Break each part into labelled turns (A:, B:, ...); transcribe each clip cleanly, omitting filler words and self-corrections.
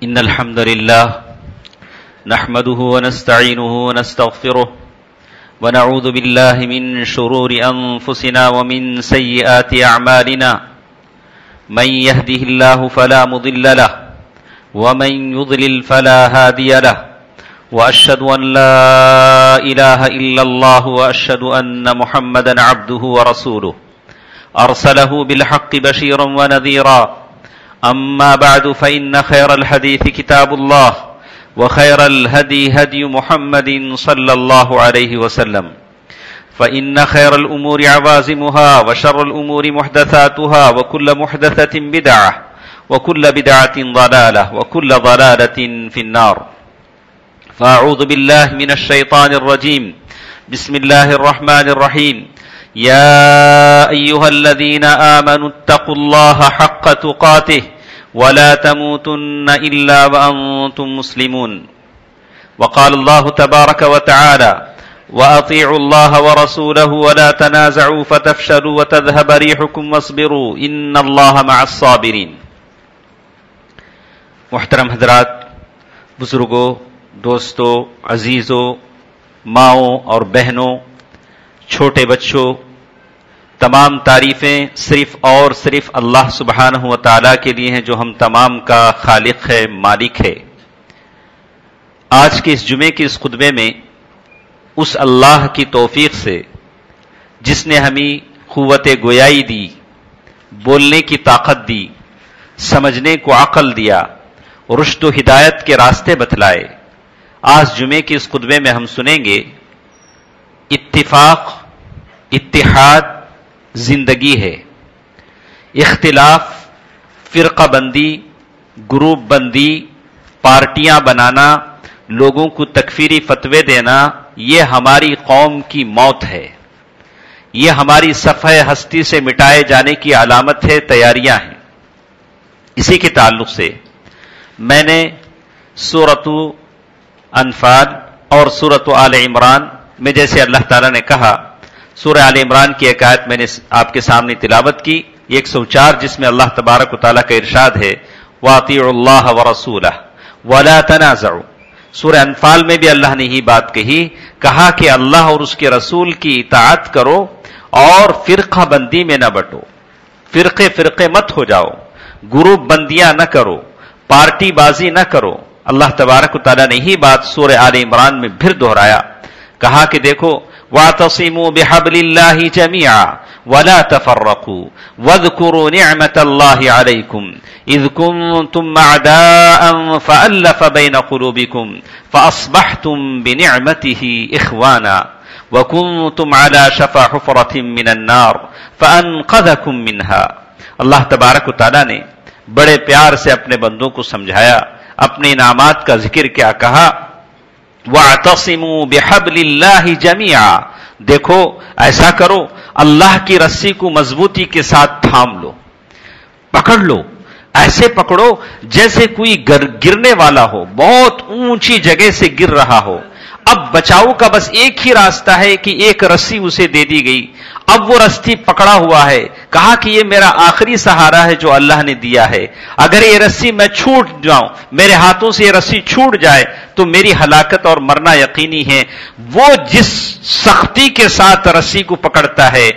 A: إن الحمد لله نحمده ونستعينه ونستغفره ونعوذ بالله من شرور أنفسنا ومن سيئات أعمالنا من يهده الله فلا مضل له ومن يضلل فلا هادي له وأشهد أن لا إله إلا الله وأشهد أن محمدا عبده ورسوله أرسله بالحق بشيرا ونذيرا أما بعد فإن خير الحديث كتاب الله وخير الهدي هدي محمد صلى الله عليه وسلم فإن خير الأمور عوازمها وشر الأمور محدثاتها وكل محدثة بدعة وكل بدعة ضلالة وكل ضلالة في النار فأعوذ بالله من الشيطان الرجيم بسم الله الرحمن الرحيم يا أيها الذين آمنوا اتقوا الله حق تقاته ولا تموتن إلا وأنتم مسلمون وقال الله تبارك وتعالى وأطيعوا الله ورسوله ولا تنازعوا فتفشلوا وتذهب ريحكم واصبروا إن الله مع الصابرين. محترم حضرات، بزرگوں، دوستوں، عزیزوں، ماؤں اور بہنوں، چھوٹے بچوں، تمام تعریفیں صرف اور صرف اللہ سبحانہ و تعالیٰ کے لیے ہیں جو ہم تمام کا خالق ہے، مالک ہے. آج کے اس جمعے کے اس خطبے میں اس اللہ کی توفیق سے جس نے ہمیں قوت گویائی دی، بولنے کی طاقت دی، سمجھنے کو عقل دیا، رشد و ہدایت کے راستے بتلائے، آج جمعے کے اس خطبے میں ہم سنیں گے اتفاق، اتحاد زندگی ہے، اختلاف، فرقہ بندی، گروپ بندی، پارٹیاں بنانا، لوگوں کو تکفیری فتوے دینا، یہ ہماری قوم کی موت ہے، یہ ہماری صفحہ ہستی سے مٹائے جانے کی علامت ہے، تیاریاں ہیں. اسی کے تعلق سے میں نے سورۃ انفال اور سورۃ آل عمران میں جیسے اللہ تعالیٰ نے کہا، سورہ آل عمران کی ایک آیت میں نے آپ کے سامنے تلاوت کی، 104 جس میں اللہ تبارک و تعالیٰ کا ارشاد ہے وَأَطِيعُوا اللَّهَ وَرَسُولَهُ وَلَا تَنَازَعُوا. سورہ انفال میں بھی اللہ نے ہی بات کہا کہ اللہ اور اس کے رسول کی اطاعت کرو اور فرقہ بندی میں نہ بٹو، فرقے مت ہو جاؤ، گروپ بندیاں نہ کرو، پارٹی بازی نہ کرو. اللہ تبارک و تعالیٰ نے ہی بات سورہ آل عمران میں پھر دہرایا، کہا کہ دیکھو وَاعْتَصِمُوا بِحَبْلِ اللَّهِ جَمِيعًا وَلَا تَفَرَّقُوا وَاذْكُرُوا نِعْمَةَ اللَّهِ عَلَيْكُمْ إِذْ كُنتُمْ أَعْدَاءً فَأَلَّفَ بَيْنَ قُلُوبِكُمْ فَأَصْبَحْتُمْ بِنِعْمَتِهِ إِخْوَانًا وَكُنتُمْ عَلَى شَفَا حُفْرَةٍ مِّنَ النَّارِ فَأَنْقَذَكُم مِّنْهَا. اللہ تبارک و تعالیٰ نے بڑے پیار سے اپنے بندوں کو سمجھایا، اپنے انعامات کا ذکر کیا، کہا وَاعْتَصِمُوا بِحَبْلِ اللَّهِ جَمِيعًا. دیکھو ایسا کرو، اللہ کی رسی کو مضبوطی کے ساتھ تھام لو، پکڑ لو، ایسے پکڑو جیسے کوئی گرنے والا ہو، بہت اونچی جگہ سے گر رہا ہو. اب بچاؤ کا بس ایک ہی راستہ ہے کہ ایک رسی اسے دے دی گئی، اب وہ رسی پکڑا ہوا ہے، کہا کہ یہ میرا آخری سہارا ہے جو اللہ نے دیا ہے، اگر یہ رسی میں چھوٹ جاؤں، میرے ہاتھوں سے یہ رسی چھوٹ جائے تو میری ہلاکت اور مرنا یقینی ہے. وہ جس سختی کے ساتھ رسی کو پکڑتا ہے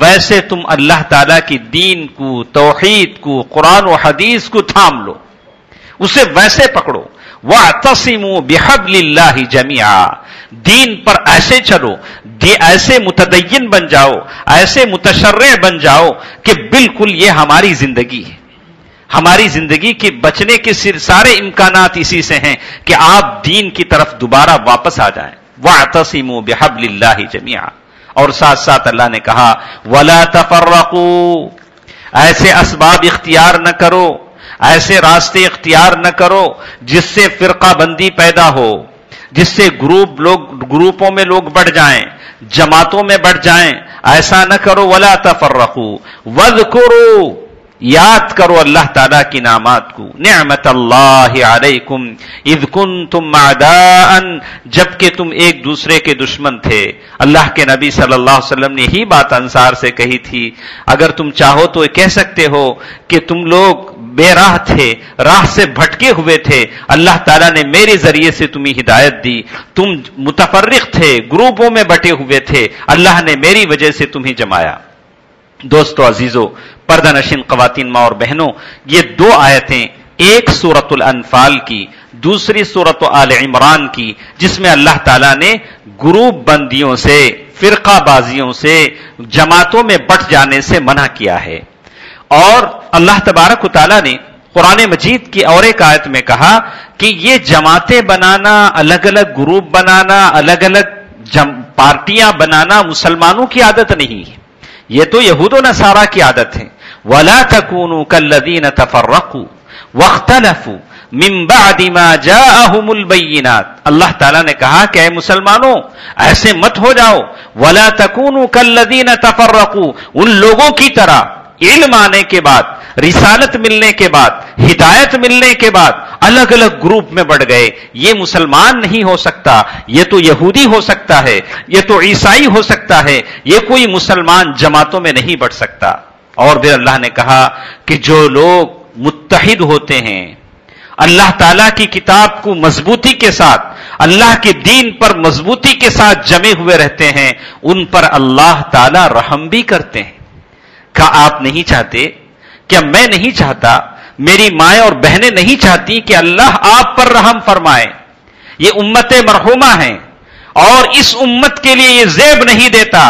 A: ویسے تم اللہ تعالیٰ کی دین کو، توحید کو، قرآن و حدیث کو تھام لو، اسے ویسے پکڑو. وَاعْتَصِمُوا بِحَبْلِ اللَّهِ جَمِيعًا. دین پر ایسے چلو، ایسے متدین بن جاؤ، ایسے متشرع بن جاؤ کہ بالکل یہ ہماری زندگی ہے، ہماری زندگی کے بچنے کے سارے امکانات اسی سے ہیں کہ آپ دین کی طرف دوبارہ واپس آ جائیں. وَاعْتَصِمُوا بِحَبْلِ اللَّهِ جَمِيعًا. اور ساتھ ساتھ اللہ نے کہا وَلَا تَفَرَّقُوا. ایسے اسباب اختیار نہ کرو، ایسے راستے اختیار نہ کرو جس سے فرقہ بندی پیدا ہو، جس سے گروپوں میں لوگ بڑھ جائیں، جماعتوں میں بڑھ جائیں. ایسا نہ کرو. وَلَا تَفَرَّقُوا وَاذْكُرُوا. یاد کرو اللہ تعالیٰ کی نعمات کو، نعمت اللہ علیکم اذ کنتم اعداء، جبکہ تم ایک دوسرے کے دشمن تھے. اللہ کے نبی صلی اللہ علیہ وسلم نے ہی بات انصار سے کہی تھی، اگر تم چاہو تو کہہ سکتے ہو کہ تم لوگ بے راہ تھے، راہ سے بھٹکے ہوئے تھے، اللہ تعالیٰ نے میرے ذریعے سے تمہیں ہدایت دی. تم متفرق تھے، گروپوں میں بٹے ہوئے تھے، اللہ نے میری وجہ سے تمہیں جمایا. دوستو عزیزو، پردہ نشین خواتین ماں اور بہنوں، یہ دو آیتیں، ایک سورۃ الانفال کی، دوسری سورۃ آل عمران کی، جس میں اللہ تعالیٰ نے گروپ بندیوں سے، فرقہ بازیوں سے، جماعتوں میں بٹ جانے سے منع کیا ہے. اور اللہ تبارک و تعالیٰ نے قرآن مجید کی اور ایک آیت میں کہا کہ یہ جماعتیں بنانا، الگ الگ گروپ بنانا، الگ الگ پارٹیاں بنانا مسلمانوں کی عادت نہیں ہے، یہ تو یہود و نصارہ کی عادت ہے. وَلَا تَكُونُوا كَالَّذِينَ تَفَرَّقُوا وَاخْتَلَفُوا مِن بَعْدِ مَا جَاءَهُمُ الْبَيِّنَاتُ. اللہ تعالیٰ نے کہا کہ اے مسلمانوں ایسے مت ہو جاؤ. وَلَا تَكُونُوا كَالَّذِينَ تَفَرَّقُوا، ان لوگوں کی طرح علم آنے کے بعد، رسالت ملنے کے بعد، ہدایت ملنے کے بعد الگ الگ گروپ میں بڑھ گئے. یہ مسلمان نہیں ہو سکتا، یہ تو یہودی ہو سکتا ہے، یہ تو عیسائی ہو سکتا ہے، یہ کوئی مسلمان جماعتوں میں نہیں بڑھ سکتا. اور پھر اللہ نے کہا کہ جو لوگ متحد ہوتے ہیں، اللہ تعالیٰ کی کتاب کو مضبوطی کے ساتھ، اللہ کے دین پر مضبوطی کے ساتھ جمے ہوئے رہتے ہیں، ان پر اللہ تعالیٰ رحم بھی کرتے ہیں. کیا آپ نہیں چاہتے؟ کیا میں نہیں چاہتا؟ میری مائیں اور بہنیں نہیں چاہتی کہ اللہ آپ پر رحم فرمائے؟ یہ امت مرحومہ ہیں، اور اس امت کے لیے یہ زیب نہیں دیتا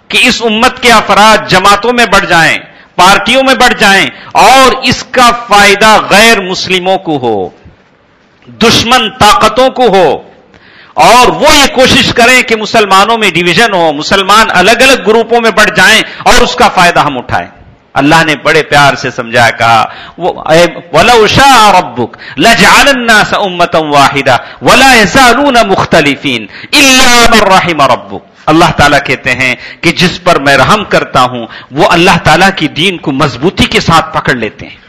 A: کہ اس امت کے افراد جماعتوں میں بڑھ جائیں، پارٹیوں میں بڑھ جائیں، اور اس کا فائدہ غیر مسلموں کو ہو، دشمن طاقتوں کو ہو، اور وہ یہ کوشش کریں کہ مسلمانوں میں ڈویژن ہو، مسلمان الگ الگ گروپوں میں بڑھ جائیں اور اس کا فائدہ ہم اٹھائیں. اللہ نے بڑے پیار سے سمجھایا، کہا وَلَوْ شَاءَ رَبُّكَ لَجَعَلَ النَّاسَ أُمَّةً وَاحِدَةً وَلَا يَزَالُونَ مُخْتَلِفِينَ إِلَّا مَن رَّحِمَ رَبُّكَ. اللہ تعالیٰ کہتے ہیں کہ جس پر میں رحم کرتا ہوں وہ اللہ تعالیٰ کی دین کو مضبوطی کے ساتھ پکڑ لیتے ہیں،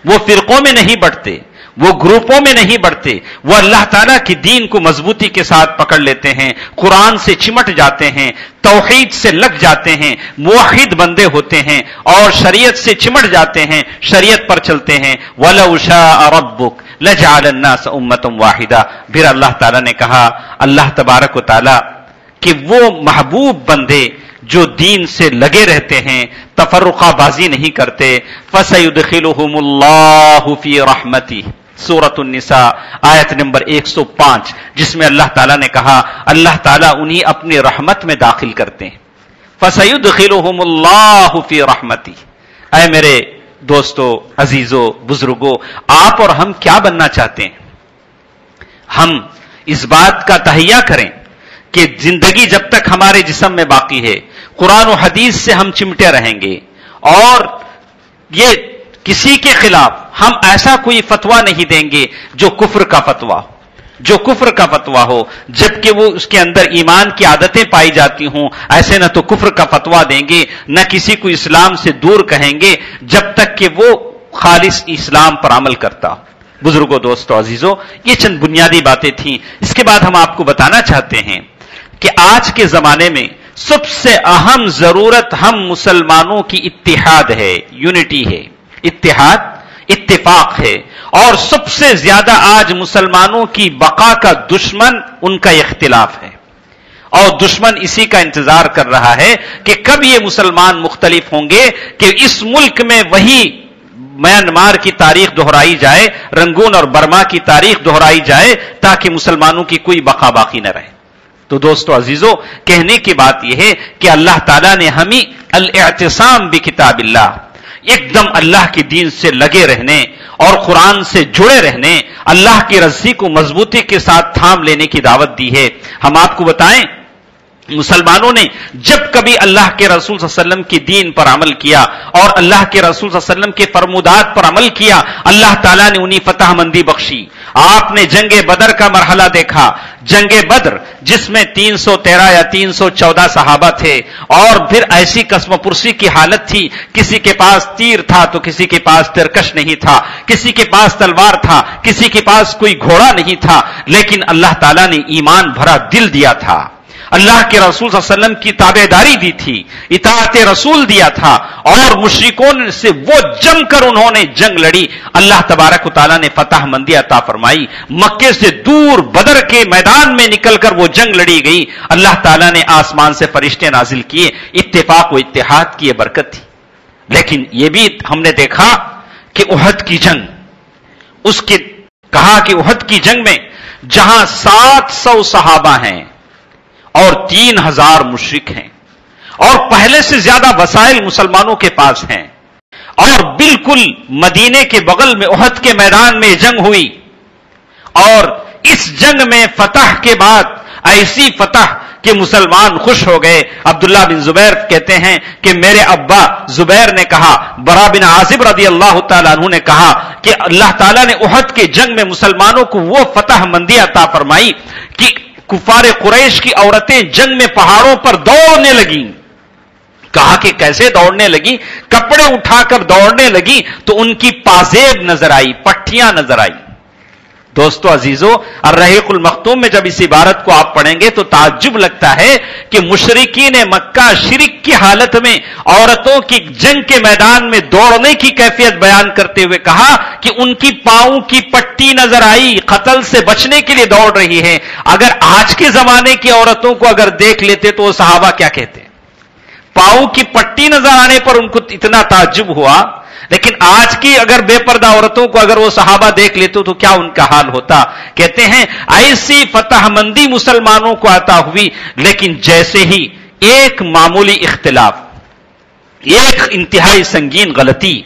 A: وہ فرقوں میں نہیں بڑھتے، وہ گروپوں میں نہیں بڑھتے، وہ اللہ تعالیٰ کی دین کو مضبوطی کے ساتھ پکڑ لیتے ہیں، قرآن سے چمٹ جاتے ہیں، توحید سے لگ جاتے ہیں، موحد بندے ہوتے ہیں، اور شریعت سے چمٹ جاتے ہیں، شریعت پر چلتے ہیں. وَلَوْ شَاءَ رَبُّكَ لَجَعَلَ النَّاسَ أُمَّةً وَاحِدَةً. پھر اللہ تعالیٰ نے کہا، اللہ تبارک و تعالیٰ کہ وہ محبوب بندے جو دین سے لگے رہتے ہیں، تفرقہ بازی نہیں کرتے، فَسَيُدْخِلُهُمُ اللَّهُ فِي رَحْمَتِهِ. سورۃ النساء آیت نمبر 105، جس میں اللہ تعالیٰ نے کہا اللہ تعالیٰ انہیں اپنی رحمت میں داخل کرتے ہیں. فَسَيُدْخِلُهُمُ اللَّهُ فِي رَحْمَتِهِ. اے میرے دوستو، عزیزو، بزرگو، آپ اور ہم کیا بننا چاہتے ہیں؟ ہم اس بات کا تہیہ کریں کہ زندگی جب تک ہمارے جسم میں باقی ہے قرآن و حدیث سے ہم چمٹے رہیں گے، اور یہ کسی کے خلاف ہم ایسا کوئی فتویٰ نہیں دیں گے جو کفر کا فتویٰ ہو، جو کفر کا فتویٰ ہو، جبکہ وہ اس کے اندر ایمان کی عادتیں پائی جاتی ہوں. ایسے نہ تو کفر کا فتویٰ دیں گے، نہ کسی کو اسلام سے دور کہیں گے جب تک کہ وہ خالص اسلام پر عمل کرتا ہو. بزرگوں، دوستو، عزیزو، یہ چند بنیادی باتیں تھیں. اس کے بعد ہم آپ کو بتانا چاہتے ہیں کہ آج کے زمانے میں سب سے اہم ضرورت ہم مسلمانوں کی اتحاد ہے، یونٹی ہے، اتحاد، اتفاق ہے. اور سب سے زیادہ آج مسلمانوں کی بقا کا دشمن ان کا اختلاف ہے، اور دشمن اسی کا انتظار کر رہا ہے کہ کب یہ مسلمان مختلف ہوں گے کہ اس ملک میں وہی میانمار کی تاریخ دہرائی جائے، رنگون اور برما کی تاریخ دہرائی جائے، تاکہ مسلمانوں کی کوئی بقا باقی نہ رہے. تو دوستو عزیزو، کہنے کی بات یہ ہے کہ اللہ تعالیٰ نے ہمیں الاعتصام بکتاب اللہ، ایک دم اللہ کے دین سے لگے رہنے اور قرآن سے جڑے رہنے، اللہ کی رسی کو مضبوطی کے ساتھ تھام لینے کی دعوت دی ہے. ہم آپ کو بتائیں، مسلمانوں نے جب کبھی اللہ کے رسول صلی اللہ علیہ وسلم کی دین پر عمل کیا اور اللہ کے رسول صلی اللہ علیہ وسلم کے فرمودات پر عمل کیا، اللہ تعالیٰ نے انہیں فتح مندی بخشی. آپ نے جنگ بدر کا مرحلہ دیکھا، جنگ بدر جس میں 313 یا 314 صحابہ تھے، اور پھر ایسی قسم پرسی کی حالت تھی، کسی کے پاس تیر تھا تو کسی کے پاس ترکش نہیں تھا، کسی کے پاس تلوار تھا، کسی کے پاس کوئی گھوڑا نہیں تھا، لیکن اللہ تعالیٰ نے ایمان بھرا دل دیا تھا، اللہ کے رسول صلی اللہ علیہ وسلم کی تابعداری دی تھی، اطاعت رسول دیا تھا، اور مشرکوں سے وہ جم کر انہوں نے جنگ لڑی، اللہ تبارک و تعالیٰ نے فتح مندی عطا فرمائی، مکے سے دور بدر کے میدان میں نکل کر وہ جنگ لڑی گئی، اللہ تعالیٰ نے آسمان سے فرشتے نازل کیے، اتفاق و اتحاد کی یہ برکت تھی۔ لیکن یہ بھی ہم نے دیکھا کہ احد کی جنگ، اس کے کہا کہ احد کی جنگ میں جہاں 700 صحابہ ہیں اور 3000 مشرک ہیں، اور پہلے سے زیادہ وسائل مسلمانوں کے پاس ہیں، اور بالکل مدینے کے بغل میں احد کے میدان میں جنگ ہوئی، اور اس جنگ میں فتح کے بعد ایسی فتح کہ مسلمان خوش ہو گئے۔ عبداللہ بن زبیر کہتے ہیں کہ میرے ابا زبیر نے کہا، برا بن عازب رضی اللہ تعالیٰ عنہ نے کہا کہ اللہ تعالیٰ نے احد کے جنگ میں مسلمانوں کو وہ فتح مندی عطا فرمائی کہ کفار قریش کی عورتیں جنگ میں پہاڑوں پر دوڑنے لگیں۔ کہا کہ کیسے دوڑنے لگی؟ کپڑے اٹھا کر دوڑنے لگی تو ان کی پازیب نظر آئی، پٹھیاں نظر آئی۔ دوستو عزیزو، الرحیق المختوم میں جب اس عبارت کو آپ پڑھیں گے تو تعجب لگتا ہے کہ مشرکین مکہ شرک کی حالت میں عورتوں کی جنگ کے میدان میں دوڑنے کی کیفیت بیان کرتے ہوئے کہا کہ ان کی پاؤں کی پٹی نظر آئی، قتل سے بچنے کے لیے دوڑ رہی ہے۔ اگر آج کے زمانے کی عورتوں کو اگر دیکھ لیتے تو وہ صحابہ کیا کہتے؟ پاؤں کی پٹی نظر آنے پر ان کو اتنا تعجب ہوا، لیکن آج کی اگر بے پردہ عورتوں کو اگر وہ صحابہ دیکھ لیتے تو کیا ان کا حال ہوتا؟ کہتے ہیں ایسی فتح مندی مسلمانوں کو عطا ہوئی، لیکن جیسے ہی ایک معمولی اختلاف، ایک انتہائی سنگین غلطی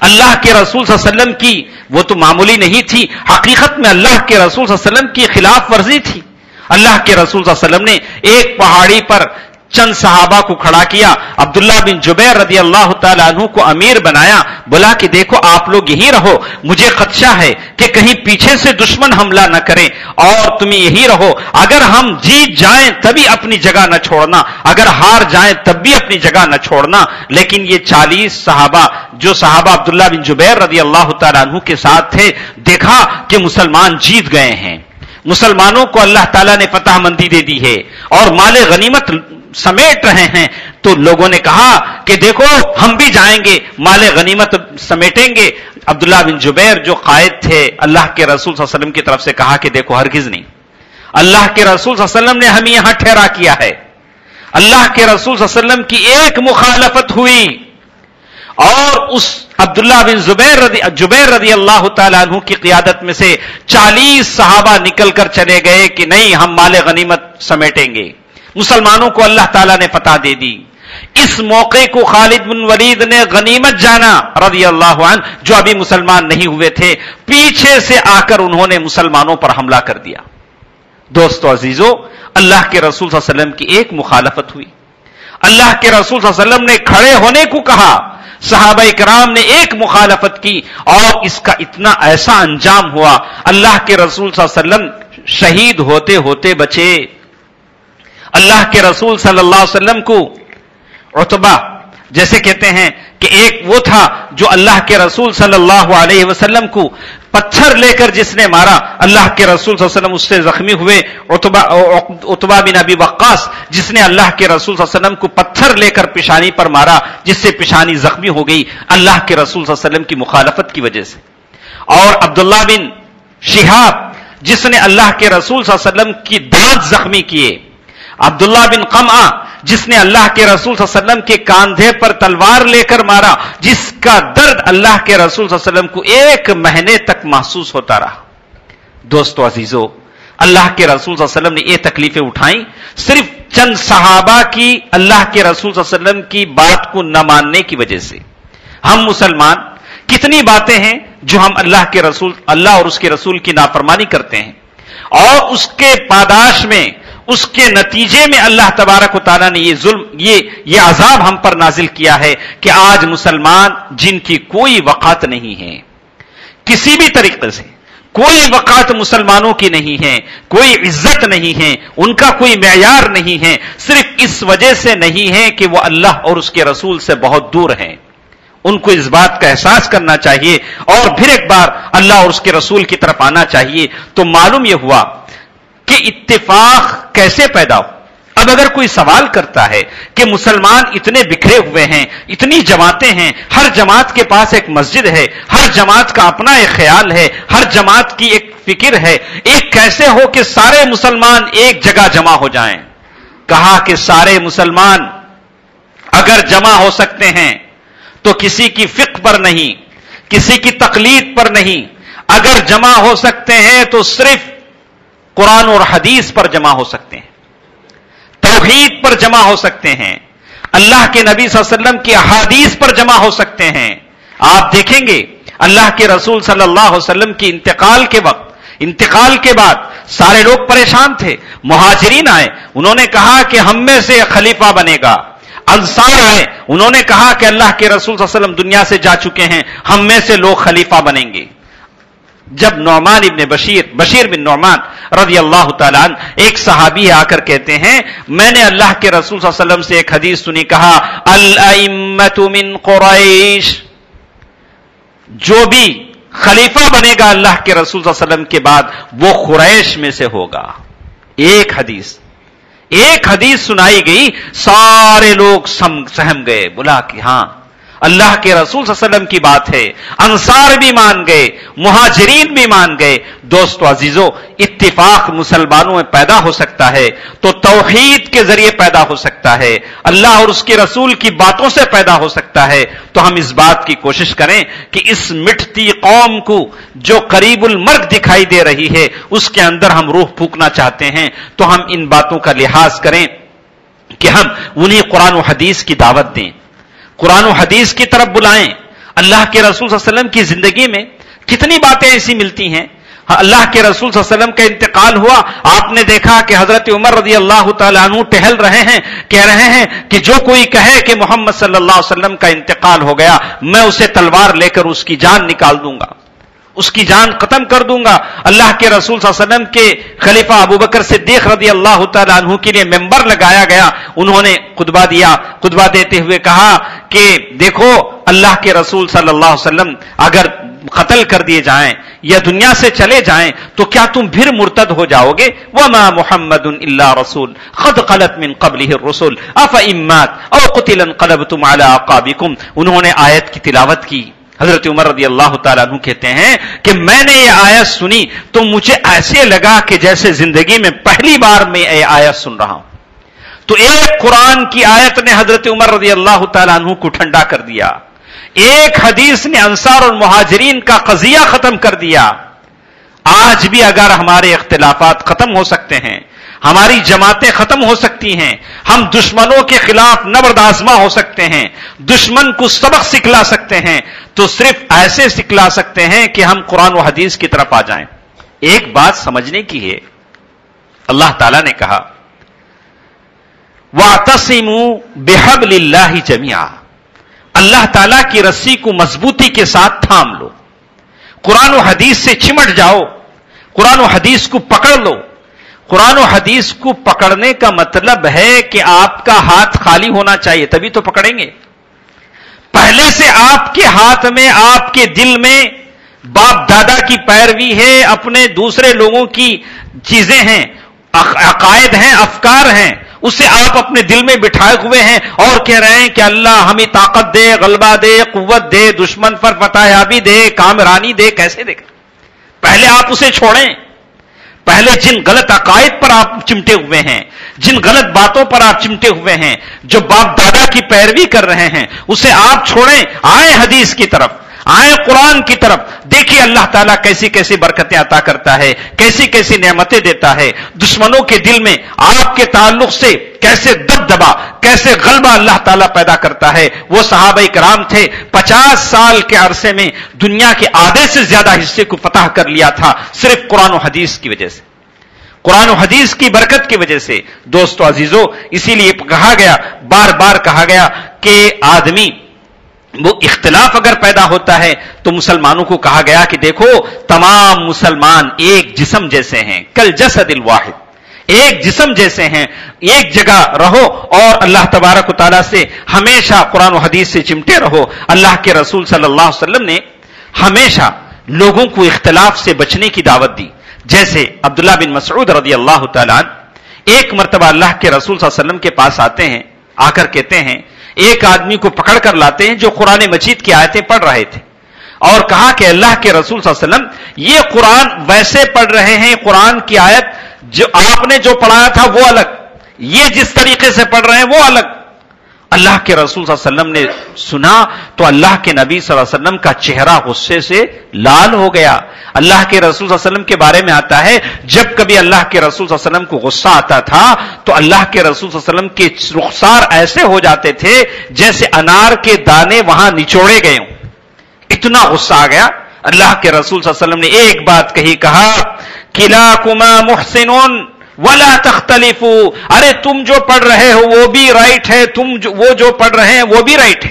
A: اللہ کے رسول صلی اللہ علیہ وسلم کی، وہ تو معمولی نہیں تھی، حقیقت میں اللہ کے رسول صلی اللہ علیہ وسلم کی خلاف ورزی تھی۔ اللہ کے رسول صلی اللہ علیہ وسلم نے ایک پہاڑی پر چند صحابہ کو کھڑا کیا، عبداللہ بن جبیر رضی اللہ تعالیٰ عنہ کو امیر بنایا، بولا کہ دیکھو آپ لوگ یہی رہو، مجھے خدشہ ہے کہ کہیں پیچھے سے دشمن حملہ نہ کریں، اور تم یہی رہو، اگر ہم جیت جائیں تبھی اپنی جگہ نہ چھوڑنا، اگر ہار جائیں تب بھی اپنی جگہ نہ چھوڑنا۔ لیکن یہ 40 صحابہ جو صحابہ عبداللہ بن جبیر رضی اللہ تعالیٰ عنہ کے ساتھ تھے، دیکھا کہ مسلمان جیت گئے ہیں، مسلمانوں کو اللہ تعالیٰ نے فتح مندی دے دی ہے اور مال غنیمت سمیٹ رہے ہیں، تو لوگوں نے کہا کہ دیکھو ہم بھی جائیں گے، مال غنیمت سمیٹیں گے۔ عبداللہ بن جبیر جو قائد تھے، اللہ کے رسول صلی اللہ علیہ وسلم کی طرف سے کہا کہ دیکھو ہرگز نہیں، اللہ کے رسول صلی اللہ علیہ وسلم نے ہمیں یہاں ٹھہرا کیا ہے، اللہ کے رسول صلی اللہ علیہ وسلم کی ایک مخالفت ہوئی اور اس عبداللہ بن جبیر رضی اللہ تعالیٰ عنہ کی قیادت میں سے 40 صحابہ نکل کر چلے گئے کہ نہیں ہم مال غنیمت سمیٹیں گے، مسلمانوں کو اللہ تعالیٰ نے فتح دے دی۔ اس موقع کو خالد بن ولید نے غنیمت جانا رضی اللہ عنہ، جو ابھی مسلمان نہیں ہوئے تھے، پیچھے سے آ کر انہوں نے مسلمانوں پر حملہ کر دیا۔ دوستو عزیزو، اللہ کے رسول صلی اللہ علیہ وسلم کی ایک مخالفت ہوئی، اللہ کے رسول صلی اللہ علیہ وسلم نے کھڑے ہونے کو کہا، صحابہ کرام نے ایک مخالفت کی اور اس کا اتنا ایسا انجام ہوا، اللہ کے رسول صلی اللہ علیہ وسلم شہید ہوتے ہوتے بچے۔ اللہ کے رسول صلی اللہ علیہ وسلم کو عتبہ جیسے کہتے ہیں کہ ایک وہ تھا جو اللہ کے رسول صلی اللہ علیہ وسلم کو پتھر لے کر جس نے مارا، اللہ کے رسول صلی اللہ علیہ وسلم اس سے زخمی ہوئے۔ عتبہ بن ابی وقاص جس نے اللہ کے رسول صلی اللہ علیہ وسلم کو پتھر لے کر پیشانی پر مارا، جس سے پیشانی زخمی ہو گئی اللہ کے رسول صلی اللہ علیہ وسلم کی مخالفت کی وجہ سے۔ اور عبداللہ بن شہاب جس نے اللہ کے رسول صلی اللہ علیہ وسلم کی دانت زخمی کیے، عبداللہ بن قمعہ جس نے اللہ کے رسول صلی اللہ علیہ وسلم کے کاندھے پر تلوار لے کر مارا، جس کا درد اللہ کے رسول صلی اللہ علیہ وسلم کو 1 مہینے تک محسوس ہوتا رہا۔ دوستو عزیزو، اللہ کے رسول صلی اللہ علیہ وسلم نے یہ تکلیفیں اٹھائیں صرف چند صحابہ کی اللہ کے رسول صلی اللہ علیہ وسلم کی بات کو نہ ماننے کی وجہ سے۔ ہم مسلمان کتنی باتیں ہیں جو ہم اللہ اور اس کے رسول کی نافرمانی کرتے ہیں، اور اس کے پاداش میں، اس کے نتیجے میں اللہ تبارک و تعالیٰ نے یہ ظلم، یہ عذاب ہم پر نازل کیا ہے کہ آج مسلمان جن کی کوئی وقات نہیں ہے، کسی بھی طریقے سے کوئی وقات مسلمانوں کی نہیں ہے، کوئی عزت نہیں ہے، ان کا کوئی معیار نہیں ہے، صرف اس وجہ سے نہیں ہے کہ وہ اللہ اور اس کے رسول سے بہت دور ہیں۔ ان کو اس بات کا احساس کرنا چاہیے اور پھر ایک بار اللہ اور اس کے رسول کی طرف آنا چاہیے۔ تو معلوم یہ ہوا کہ اتفاق کیسے پیدا ہو۔ اب اگر کوئی سوال کرتا ہے کہ مسلمان اتنے بکھرے ہوئے ہیں، اتنی جماعتیں ہیں، ہر جماعت کے پاس ایک مسجد ہے، ہر جماعت کا اپنا ایک خیال ہے، ہر جماعت کی ایک فکر ہے، ایک کیسے ہو کہ سارے مسلمان ایک جگہ جمع ہو جائیں؟ کہا کہ سارے مسلمان اگر جمع ہو سکتے ہیں تو کسی کی فقہ پر نہیں، کسی کی تقلید پر نہیں، اگر جمع ہو سکتے ہیں تو صرف قرآن اور حدیث پر جمع ہو سکتے ہیں، توحید پر جمع ہو سکتے ہیں، اللہ کے نبی صلی اللہ علیہ وسلم کی احادیث پر جمع ہو سکتے ہیں۔ آپ دیکھیں گے اللہ کے رسول صلی اللہ علیہ وسلم کی انتقال کے بعد سارے لوگ پریشان تھے، مہاجرین آئے، انہوں نے کہا کہ ہم میں سے خلیفہ بنے گا، انصار آئے، انہوں نے کہا کہ اللہ کے رسول صلی اللہ علیہ وسلم دنیا سے جا چکے ہیں، ہم میں سے لوگ خلیفہ بنیں گے۔ جب نعمان ابن بشیر بن نعمان رضی اللہ تعالیٰ عنہ ایک صحابی آ کر کہتے ہیں میں نے اللہ کے رسول صلی اللہ علیہ وسلم سے ایک حدیث سنی، کہا الائمۃ من قریش، جو بھی خلیفہ بنے گا اللہ کے رسول صلی اللہ علیہ وسلم کے بعد وہ قریش میں سے ہوگا۔ ایک حدیث سنائی گئی، سارے لوگ سہم گئے، بولا کہ ہاں اللہ کے رسول صلی اللہ علیہ وسلم کی بات ہے، انصار بھی مان گئے، مہاجرین بھی مان گئے۔ دوستو عزیزو، اتفاق مسلمانوں میں پیدا ہو سکتا ہے تو توحید کے ذریعے پیدا ہو سکتا ہے، اللہ اور اس کے رسول کی باتوں سے پیدا ہو سکتا ہے۔ تو ہم اس بات کی کوشش کریں کہ اس مٹتی قوم کو جو قریب المرگ دکھائی دے رہی ہے اس کے اندر ہم روح پھونکنا چاہتے ہیں، تو ہم ان باتوں کا لحاظ کریں کہ ہم انہیں قرآن و حدیث کی دعوت دیں، قرآن و حدیث کی طرف بلائیں۔ اللہ کے رسول صلی اللہ علیہ وسلم کی زندگی میں کتنی باتیں ایسی ملتی ہیں۔ اللہ کے رسول صلی اللہ علیہ وسلم کا انتقال ہوا، آپ نے دیکھا کہ حضرت عمر رضی اللہ تعالیٰ عنہ ٹہل رہے ہیں، کہہ رہے ہیں کہ جو کوئی کہے کہ محمد صلی اللہ علیہ وسلم کا انتقال ہو گیا، میں اسے تلوار لے کر اس کی جان نکال دوں گا، اس کی جان ختم کر دوں گا۔ اللہ کے رسول صلی اللہ علیہ وسلم کے خلیفہ ابوبکر صدیق رضی اللہ تعالیٰ عنہ کے لیے ممبر لگایا گیا، انہوں نے خطبہ دیا، خطبہ دیتے ہوئے کہا کہ دیکھو اللہ کے رسول صلی اللہ علیہ وسلم اگر قتل کر دیے جائیں یا دنیا سے چلے جائیں تو کیا تم پھر مرتد ہو جاؤ گے؟ وما محمد الا رسول قد خلت من قبله الرسل افئن مات او قتل انقلبتم على اعقابكم۔ انہوں نے آیت کی تلاوت کی۔ حضرت عمر رضی اللہ تعالیٰ عنہ کہتے ہیں کہ میں نے یہ آیت سنی تو مجھے ایسے لگا کہ جیسے زندگی میں پہلی بار میں یہ آیت سن رہا ہوں۔ تو ایک قرآن کی آیت نے حضرت عمر رضی اللہ تعالیٰ عنہ کو ٹھنڈا کر دیا، ایک حدیث نے انصار اور مہاجرین کا قضیہ ختم کر دیا۔ آج بھی اگر ہمارے اختلافات ختم ہو سکتے ہیں، ہماری جماعتیں ختم ہو سکتی ہیں، ہم دشمنوں کے خلاف نبرد آزما ہو سکتے ہیں، دشمن کو سبق سکھلا سکتے ہیں، تو صرف ایسے سکھلا سکتے ہیں کہ ہم قرآن و حدیث کی طرف آ جائیں۔ ایک بات سمجھنے کی ہے، اللہ تعالیٰ نے کہا وَاعْتَصِمُوا بِحَبْلِ اللَّهِ جَمِيعًا، اللہ تعالیٰ کی رسی کو مضبوطی کے ساتھ تھام لو، قرآن و حدیث سے چمٹ جاؤ، قرآن و حدیث کو پکڑ لو۔ قرآن و حدیث کو پکڑنے کا مطلب ہے کہ آپ کا ہاتھ خالی ہونا چاہیے، تبھی تو پکڑیں گے۔ پہلے سے آپ کے ہاتھ میں، آپ کے دل میں باپ دادا کی پیروی ہے، اپنے دوسرے لوگوں کی چیزیں ہیں، عقائد ہیں، افکار ہیں، اسے آپ اپنے دل میں بٹھائے ہوئے ہیں اور کہہ رہے ہیں کہ اللہ ہمیں طاقت دے، غلبہ دے، قوت دے، دشمن پر فتح یابی دے، کامرانی دے۔ کیسے دے؟ پہلے آپ اسے چھوڑیں۔ پہلے جن غلط عقائد پر آپ چمٹے ہوئے ہیں، جن غلط باتوں پر آپ چمٹے ہوئے ہیں، جو باپ دادا کی پیروی کر رہے ہیں، اسے آپ چھوڑیں، آئیں حدیث کی طرف، آئیں قرآن کی طرف۔ دیکھیے اللہ تعالیٰ کیسی کیسی برکتیں عطا کرتا ہے، کیسی کیسی نعمتیں دیتا ہے، دشمنوں کے دل میں آپ کے تعلق سے کیسے دبدبا، کیسے غلبہ اللہ تعالیٰ پیدا کرتا ہے۔ وہ صحابہ کرام تھے، 50 سال کے عرصے میں دنیا کے آدھے سے زیادہ حصے کو فتح کر لیا تھا، صرف قرآن و حدیث کی وجہ سے، قرآن و حدیث کی برکت کی وجہ سے۔ دوستو عزیزو، اسی لیے کہا گیا، بار بار کہا گیا کہ آدمی وہ اختلاف اگر پیدا ہوتا ہے تو مسلمانوں کو کہا گیا کہ دیکھو تمام مسلمان ایک جسم جیسے ہیں، کل جسد الواحد، ایک جسم جیسے ہیں، ایک جگہ رہو اور اللہ تبارک و تعالیٰ سے ہمیشہ قرآن و حدیث سے چمٹے رہو۔ اللہ کے رسول صلی اللہ علیہ وسلم نے ہمیشہ لوگوں کو اختلاف سے بچنے کی دعوت دی۔ جیسے عبداللہ بن مسعود رضی اللہ تعالیٰ عنہ ایک مرتبہ اللہ کے رسول صلی اللہ علیہ وسلم کے پاس آتے ہیں, آ کر کہتے ہیں, ایک آدمی کو پکڑ کر لاتے ہیں جو قرآن مجید کی آیتیں پڑھ رہے تھے, اور کہا کہ اللہ کے رسول صلی اللہ علیہ وسلم یہ قرآن ویسے پڑھ رہے ہیں, قرآن کی آیت جو آپ نے جو پڑھایا تھا وہ الگ, یہ جس طریقے سے پڑھ رہے ہیں وہ الگ. اللہ کے رسول صلی اللہ علیہ وسلم نے سنا تو اللہ کے نبی صلی اللہ علیہ وسلم کا چہرہ غصے سے لال ہو گیا. اللہ کے رسول صلی اللہ علیہ وسلم کے بارے میں آتا ہے, جب کبھی اللہ کے رسول صلی اللہ علیہ وسلم کو غصہ آتا تھا تو اللہ کے رسول صلی اللہ علیہ وسلم کے رخسار ایسے ہو جاتے تھے جیسے انار کے دانے وہاں نچوڑے گئے ہوں, اتنا غصہ آ گیا. اللہ کے رسول صلی اللہ علیہ وسلم نے ایک بات کہی, کہا کلاکما محسنون ولا تختلفوا, ارے تم جو پڑھ رہے ہو وہ بھی رائٹ ہے, وہ جو پڑھ رہے ہیں وہ بھی رائٹ ہے.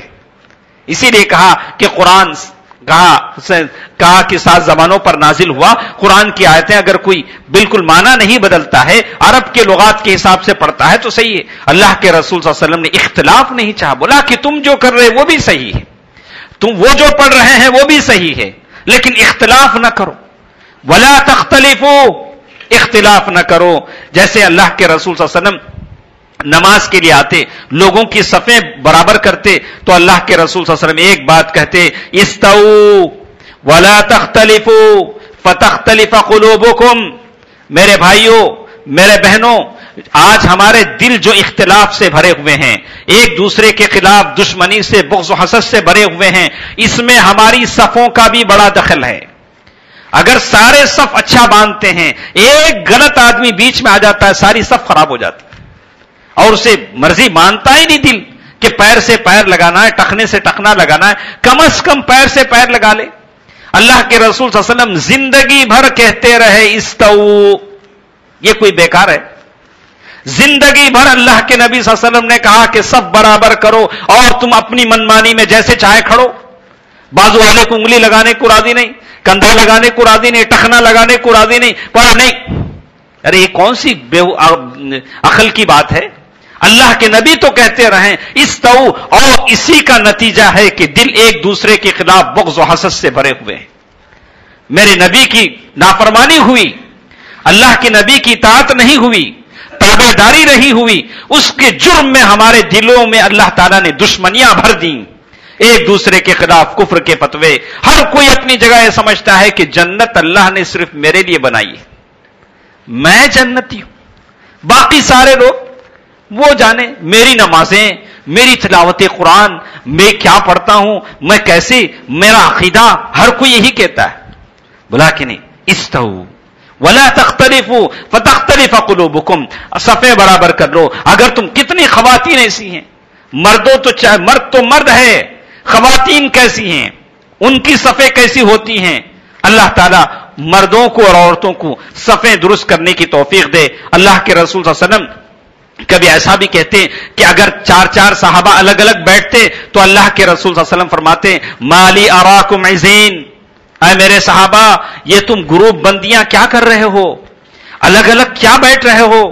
A: اسی لیے کہا کہ قرآن کہا کہ 7 زبانوں پر نازل ہوا. قرآن کی آیتیں اگر کوئی بالکل معنی نہیں بدلتا ہے, عرب کے لغات کے حساب سے پڑھتا ہے تو صحیح ہے. اللہ کے رسول صلی اللہ علیہ وسلم نے اختلاف نہیں چاہا, بولا کہ تم جو کر رہے وہ بھی صحیح ہے, تم وہ جو پڑھ رہے ہیں وہ بھی صحیح ہے, لیکن اختلاف نہ کرو. ولا تختلفوا, اختلاف نہ کرو. جیسے اللہ کے رسول صلی اللہ علیہ وسلم نماز کے لیے آتے, لوگوں کی صفیں برابر کرتے, تو اللہ کے رسول صلی اللہ علیہ وسلم ایک بات کہتے, استووا ولا تختلفوا فتختلف قلوبکم. میرے بھائیوں, میرے بہنوں, آج ہمارے دل جو اختلاف سے بھرے ہوئے ہیں, ایک دوسرے کے خلاف دشمنی سے, بغض و حسد سے بھرے ہوئے ہیں, اس میں ہماری صفوں کا بھی بڑا دخل ہے. اگر سارے صف اچھا باندھتے ہیں, ایک غلط آدمی بیچ میں آ جاتا ہے, ساری صف خراب ہو جاتی ہے, اور اسے مرضی مانتا ہی نہیں دل کہ پیر سے پیر لگانا ہے, ٹخنے سے ٹخنا لگانا ہے, کم از کم پیر سے پیر لگا لے. اللہ کے رسول صلی اللہ علیہ وسلم زندگی بھر کہتے رہے استو, یہ کوئی بیکار ہے؟ زندگی بھر اللہ کے نبی صلی اللہ علیہ وسلم نے کہا کہ سب برابر کرو, اور تم اپنی منمانی میں جیسے چاہے کھڑو. بازو والے کو انگلی لگانے کو راضی نہیں, کندھا لگانے کو راضی نہیں, ٹخنا لگانے کو راضی نہیں, پر نہیں. ارے یہ کون سی عقل کی بات ہے؟ اللہ کے نبی تو کہتے رہیں استو, اور اسی کا نتیجہ ہے کہ دل ایک دوسرے کے خلاف بغض و حسد سے بھرے ہوئے ہیں. میرے نبی کی نافرمانی ہوئی, اللہ کے نبی کی اطاعت نہیں ہوئی, تابع داری نہیں ہوئی, اس کے جرم میں ہمارے دلوں میں اللہ تعالیٰ نے دشمنیاں بھر دیں, ایک دوسرے کے خلاف کفر کے فتوے. ہر کوئی اپنی جگہ یہ سمجھتا ہے کہ جنت اللہ نے صرف میرے لیے بنائی ہے, میں جنتی ہوں, باقی سارے لوگ وہ جانے میری نمازیں, میری تلاوت قرآن, میں کیا پڑھتا ہوں, میں کیسے, میرا عقیدہ, ہر کوئی یہی کہتا ہے. بلا کہ نہیں, استو ولا تختلفوا فتختلف قلوبکم, صفیں برابر کر لو. اگر تم کتنی خواتین ایسی ہیں, مرد تو مرد ہے, خواتین کیسی ہیں, ان کی صفیں کیسی ہوتی ہیں. اللہ تعالیٰ مردوں کو اور عورتوں کو صفیں درست کرنے کی توفیق دے. اللہ کے رسول صلی اللہ علیہ وسلم کبھی ایسا بھی کہتے ہیں کہ اگر 4 صحابہ الگ الگ بیٹھتے تو اللہ کے رسول صلی اللہ علیہ وسلم فرماتے مالی اراکم عزین, اے میرے صحابہ یہ تم گروپ بندیاں کیا کر رہے ہو, الگ الگ کیا بیٹھ رہے ہو,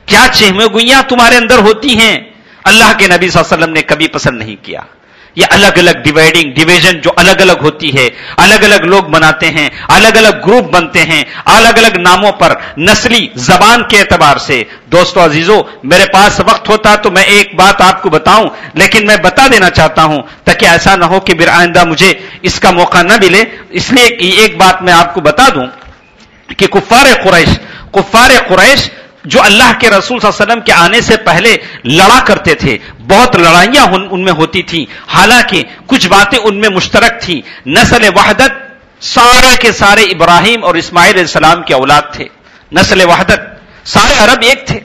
A: کیا چہمگوئیاں تمہارے اندر ہوتی ہیں. اللہ کے نبی صلی اللہ علیہ وسلم نے کبھی پسند نہیں کیا یہ الگ الگ ڈویژن جو الگ الگ ہوتی ہے, الگ الگ لوگ بناتے ہیں, الگ الگ گروپ بنتے ہیں, الگ الگ ناموں پر, نسلی زبان کے اعتبار سے. دوستو عزیزو, میرے پاس وقت ہوتا تو میں ایک بات آپ کو بتاؤں, لیکن میں بتا دینا چاہتا ہوں تاکہ ایسا نہ ہو کہ پھر آئندہ مجھے اس کا موقع نہ ملے. اس لیے ایک بات میں آپ کو بتا دوں کہ کفار قریش جو اللہ کے رسول صلی اللہ علیہ وسلم کے آنے سے پہلے لڑا کرتے تھے, بہت لڑائیاں ان میں ہوتی تھیں, حالانکہ کچھ باتیں ان میں مشترک تھیں. نسل وحدت, سارے کے سارے ابراہیم اور اسماعیل علیہ السلام کے اولاد تھے. نسل وحدت, سارے عرب ایک تھے,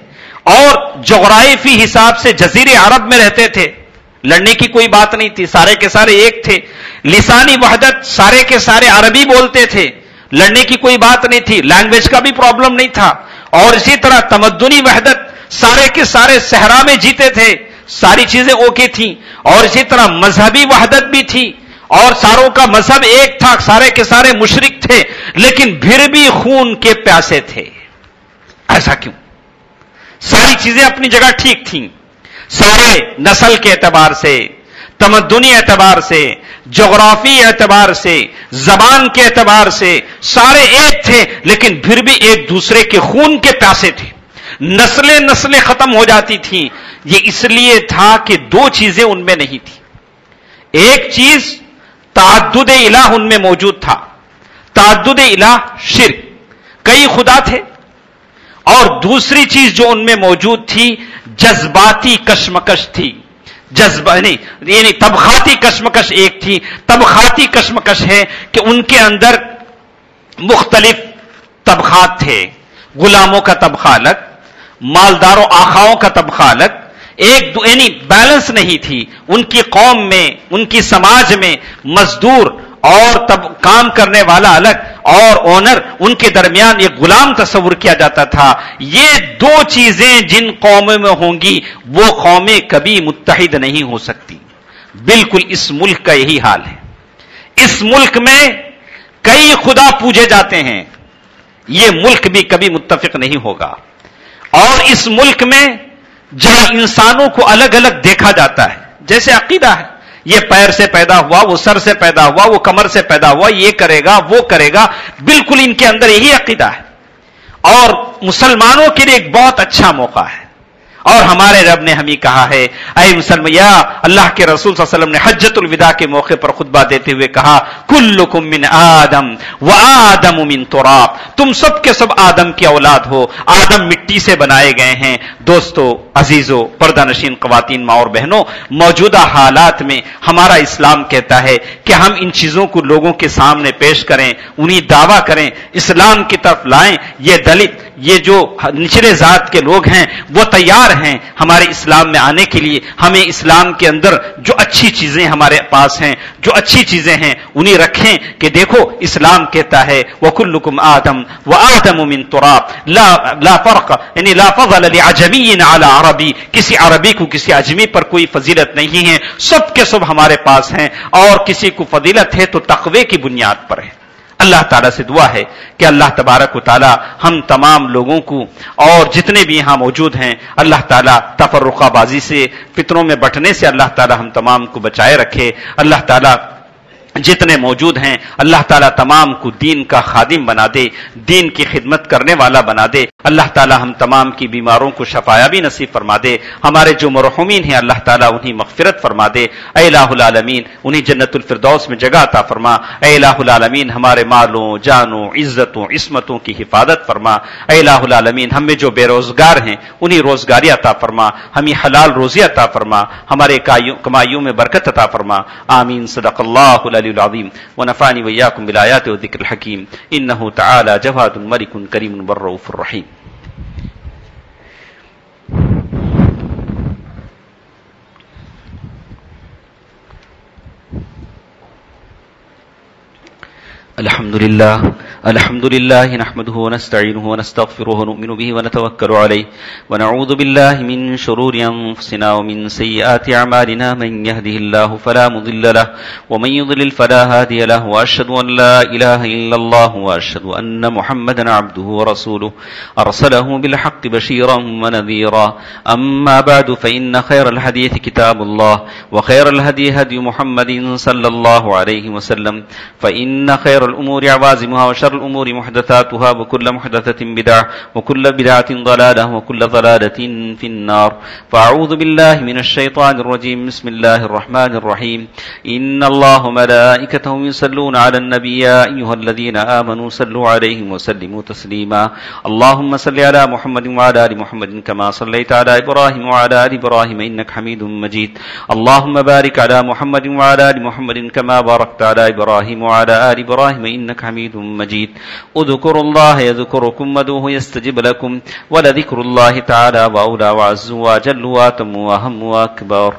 A: اور جغرافی حساب سے جزیرے عرب میں رہتے تھے, لڑنے کی کوئی بات نہیں تھی, سارے کے سارے ایک تھے. لسانی وحدت, سارے کے سارے عربی بولتے تھے, لڑنے کی کوئی بات نہیں تھی, لینگویج کا بھی پرابلم نہیں تھا. اور اسی طرح تمدنی وحدت, سارے کے سارے صحرا میں جیتے تھے, ساری چیزیں اوکے تھیں. اور اسی طرح مذہبی وحدت بھی تھی, اور ساروں کا مذہب ایک تھا, سارے کے سارے مشرک تھے, لیکن پھر بھی خون کے پیاسے تھے. ایسا کیوں؟ ساری چیزیں اپنی جگہ ٹھیک تھیں, سارے نسل کے اعتبار سے, تمدنی اعتبار سے, جغرافی اعتبار سے, زبان کے اعتبار سے سارے ایک تھے, لیکن پھر بھی ایک دوسرے کے خون کے پیاسے تھے. نسلیں نسلیں ختم ہو جاتی تھیں، یہ اس لیے تھا کہ دو چیزیں ان میں نہیں تھی۔ ایک چیز تعدد الہ ان میں موجود تھا، تعدد الہ شرک، کئی خدا تھے، اور دوسری چیز جو ان میں موجود تھی جذباتی کشمکش تھی، یعنی طبقاتی کشمکش ایک تھی۔ طبقاتی کشمکش ہے کہ ان کے اندر مختلف طبقات تھے، غلاموں کا طبقہ الگ، مالداروں آقاؤں کا طبقہ الگ، یعنی بیلنس نہیں تھی ان کی قوم میں، ان کی سماج میں مزدور اور کام کرنے والا الگ اور اونر، ان کے درمیان ایک غلام تصور کیا جاتا تھا۔ یہ دو چیزیں جن قوموں میں ہوں گی وہ قومیں کبھی متحد نہیں ہو سکتی۔ بالکل اس ملک کا یہی حال ہے۔ اس ملک میں کئی خدا پوجے جاتے ہیں، یہ ملک بھی کبھی متفق نہیں ہوگا۔ اور اس ملک میں جہاں انسانوں کو الگ الگ دیکھا جاتا ہے، جیسے عقیدہ ہے، یہ پیر سے پیدا ہوا، وہ سر سے پیدا ہوا، وہ کمر سے پیدا ہوا، یہ کرے گا وہ کرے گا، بالکل ان کے اندر یہی عقیدہ ہے۔ اور مسلمانوں کے لیے ایک بہت اچھا موقع ہے، اور ہمارے رب نے ہمیں کہا ہے، اے مسلمان، یا اللہ کے رسول صلی اللہ علیہ وسلم نے حجۃ الوداع کے موقع پر خطبہ دیتے ہوئے کہا، کلکم من آدم وآدم من تراب، تم سب کے سب آدم کی اولاد ہو، آدم مٹی سے بنائے گئے ہیں۔ دوستو، عزیزو، پردہ نشین خواتین، ماں اور بہنوں، موجودہ حالات میں ہمارا اسلام کہتا ہے کہ ہم ان چیزوں کو لوگوں کے سامنے پیش کریں، انہیں دعویٰ کریں، اسلام کی طرف لائیں۔ یہ دلت، یہ جو نچلے ذات کے لوگ ہیں وہ تیار ہیں ہمارے اسلام میں آنے کے لیے۔ ہمیں اسلام کے اندر جو اچھی چیزیں ہمارے پاس ہیں، جو اچھی چیزیں ہیں، انہیں رکھیں کہ دیکھو اسلام کہتا ہے وَكُلُّكُمْ آدم وآدم من تراب، لا فرق، یعنی لا فضل لعجمی علی عربی، کسی عربی کو کسی عجمی پر کوئی فضیلت نہیں ہے، سب کے سب ہمارے پاس ہیں، اور کسی کو فضیلت ہے تو تقوی کی بنیاد پر ہے۔ اللہ تعالیٰ سے دعا ہے کہ اللہ تبارک و تعالیٰ ہم تمام لوگوں کو اور جتنے بھی یہاں موجود ہیں، اللہ تعالیٰ تفرقہ بازی سے، فتنوں میں بٹنے سے اللہ تعالیٰ ہم تمام کو بچائے رکھے۔ اللہ تعالیٰ جتنے موجود ہیں اللہ تعالیٰ تمام کو دین کا خادم بنا دے، دین کی خدمت کرنے والا بنا دے۔ اللہ تعالیٰ ہم تمام کی بیماروں کو شفایابی نصیب فرما دے۔ ہمارے جو مرحومین ہیں اللہ تعالیٰ انہیں مغفرت فرما دے۔ اے الہ العالمین انہیں جنت الفردوس میں جگہ عطا فرما۔ اے الہ العالمین ہمارے مالوں، جانوں، عزتوں، عصمتوں کی حفاظت فرما۔ اے الہ العالمین ہم میں جو بے روزگار ہیں انہیں روزگاری عطا فرما، ہمیں حلال روزی عطا فرما، ہمارے کمائیوں میں برکت عطا فرما۔ آمین۔ صدق اللہ العلی العظیم ونفعني وإياكم بالآيات والذكر الحكيم إنه تعالى جواد ملك كريم بالرؤوف الرحيم۔ الحمد لله نحمده ونستعينه ونستغفره ونؤمن به ونتوكل عليه ونعوذ بالله من شرور أنفسنا ومن سيئات أعمالنا من يهده الله فلا مضل له ومن يضلل فلا هادي له وأشهد أن لا إله إلا الله وأشهد أن محمدا عبده ورسوله أرسله بالحق بشيرا ونذيرا أما بعد فإن خير الحديث كتاب الله وخير الهدي هدي محمد صلى الله عليه وسلم فإن خير الأمور عوازمها وشر الأمور محدثاتها وكل محدثة بدعة وكل بدعة ضلالة وكل ضلالة في النار فأعوذ بالله من الشيطان الرجيم بسم الله الرحمن الرحيم إن الله ملائكته يصلون على النبي يا أيها الذين آمنوا صلوا عليه وسلموا تسليما اللهم صل على محمد وعلى آل محمد كما صليت على إبراهيم وعلى آل إبراهيم إنك حميد مجيد اللهم بارك على محمد وعلى آل محمد كما باركت على إبراهيم وعلى آل إبراهيم إنك حميد مجيد اذكروا الله يذكركم وادعوه يستجب لكم ولذكر الله تعالى وأولى وعز وجل وأتم وأهم وأكبر